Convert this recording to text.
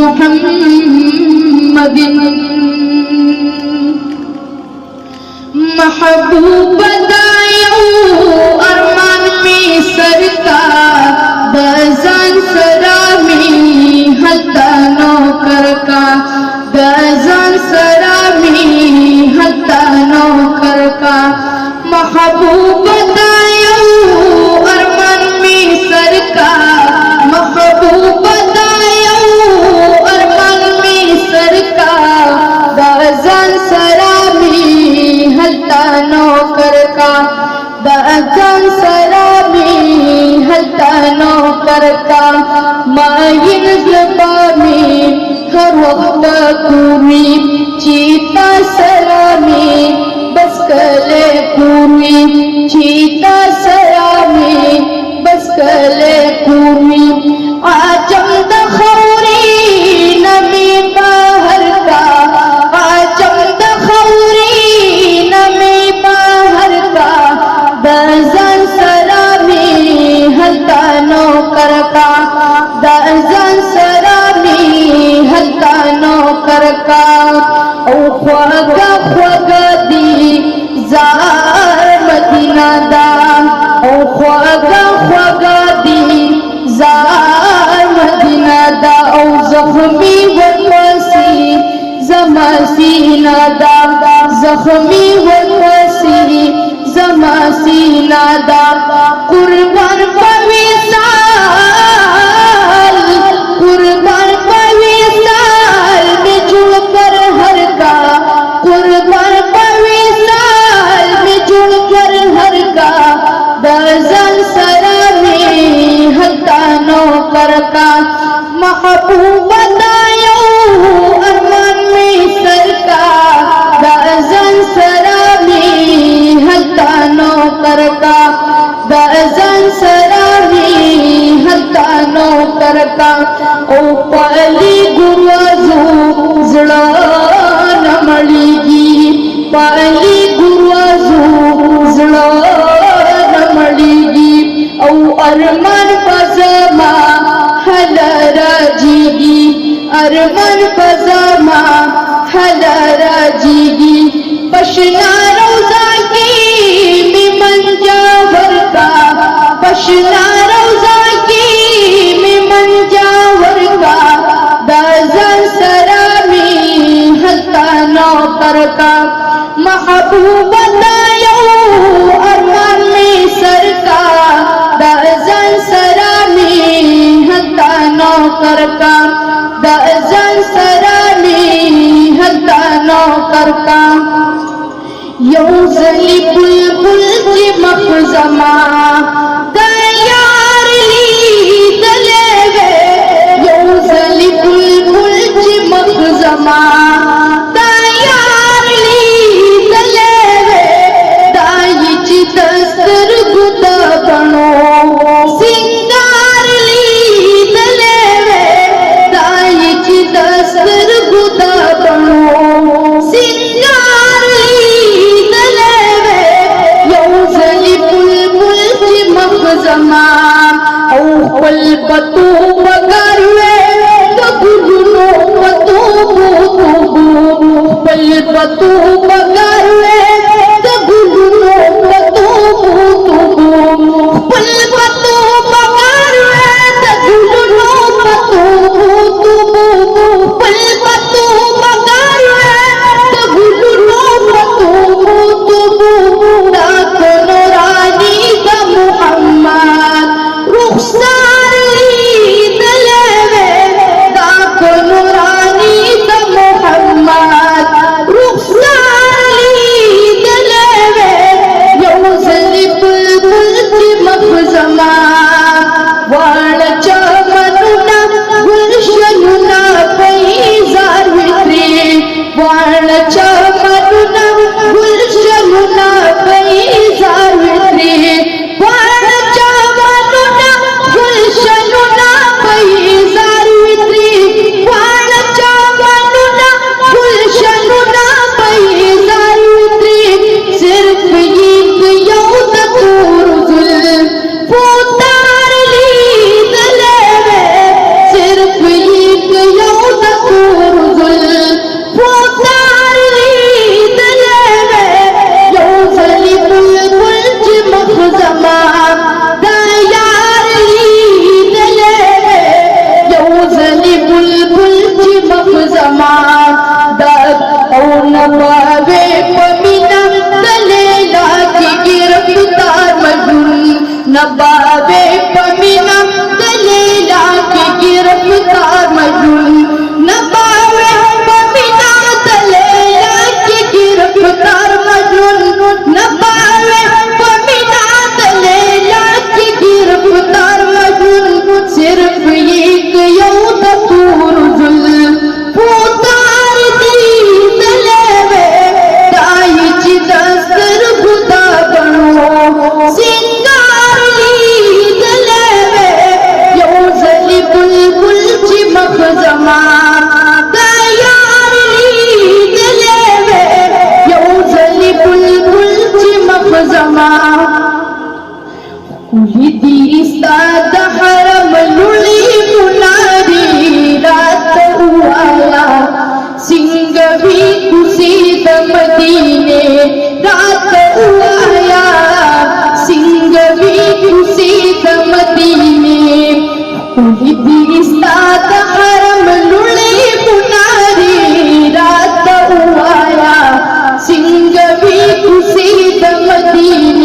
मुहम्मदिन महबूब दायो अरमान में सरकार बजान सरामी हत्ता नौकर का बजान सरामी हत्ता नौकर का महबूब दायो अरमान में सरकार महबूब दायो अरमान में सरकार बजान सरामी हत्ता नौकर का बजान सरामी हत्ता नौकर का माइन ज़बानी हर वक्त पूरी चीता सलामी बस कले पूरी चीता सलामी बस कले पूरी आजम दखौरी नमी बाहर का आजम दखौरी नमी बाहर का बजान सलामी हत्ता नौकर का बजान सलामी हत्ता नौकर का ओ ख्वागा ख्वागा दी जार मदीना दा ओ ख्वागा ख्वागा दी जार मदीना दा ओ ज़ख्मी वसी ज़मा सीना दा ज़ख्मी वसी ज़मा सीना दा कुर्बान पविसाल कुर्बान पविसाल में जुड़कर हर का कुर्बान पविसाल में जुड़कर हर का बजान सरामी हत्ता नौकर का महबूब दायो अरमान में सरकार बजान सरामी हत्ता नौकर का बजान सरामी हत्ता नौकर का ओ पाली गुरुआजू जड़ा न मळीगी पाली गुरुआजू जड़ा न मळीगी औ अरमान पजामा हलराजीगी अरमान पजामा हलराजीगी पशना रोजा की मिमन जावर का पशना रोजा की मिमन जावर का बजान सरामी हत्ता नौकर का महबूब दायो अरमान में सरकार बजान सरामी हत्ता नौकर का बजान सरामी हत्ता नौकर का यौज़ली बुलबुल जी मखज़मा तैयार ली दलेवे यौज़ली बुलबुल जी मखज़मा तैयार ली दलेवे दाई ची दस्तर गुदा बनो सिंगार ली दलेवे दाई ची दस्तर गुदा बनो सिंगार ली दलेवे यौज़ली बुलबुल जी मखज़मा औ पल बतू बगरवे तो गुलनो बतू पल बतू बगरवे तो गुलनो बतू पल बतू बगरवे तो गुलनो बतू पल बतू बगरवे तो गुलनो बतू दाको नूरानी दा मुहम्मद रुखसार ली दलेवे दाको नूरानी दा मुहम्मद रुखसार जमान दर्द और नबावे पमीना दलेला की गिरफ्तार मजनून नबावे पमीना दलेला की गिरफ्तार मजनून नबावे पमीना दलेला की गिरफ्तार मजनून नबावे पमीना दलेला की गिरफ्तार मजनून सिर्फ एक यौद पूर्जुल पुतार दी दलेवे ताईची दस्तर खुदा बनो सिंगारली दलेवे यौजली बुलबुल चिमक जमा तयारली दलेवे यौजली बुलबुल चिमक जमा कुली दिस्ता हरम लुली मुनारी रात हुआया सिंग भी कुसीद मदीने रात हुआया सिंग भी कुसीद मदीने कुली दिस्ता हरम लुली मुनारी रात हुआया सिंग भी कुसीद मदीने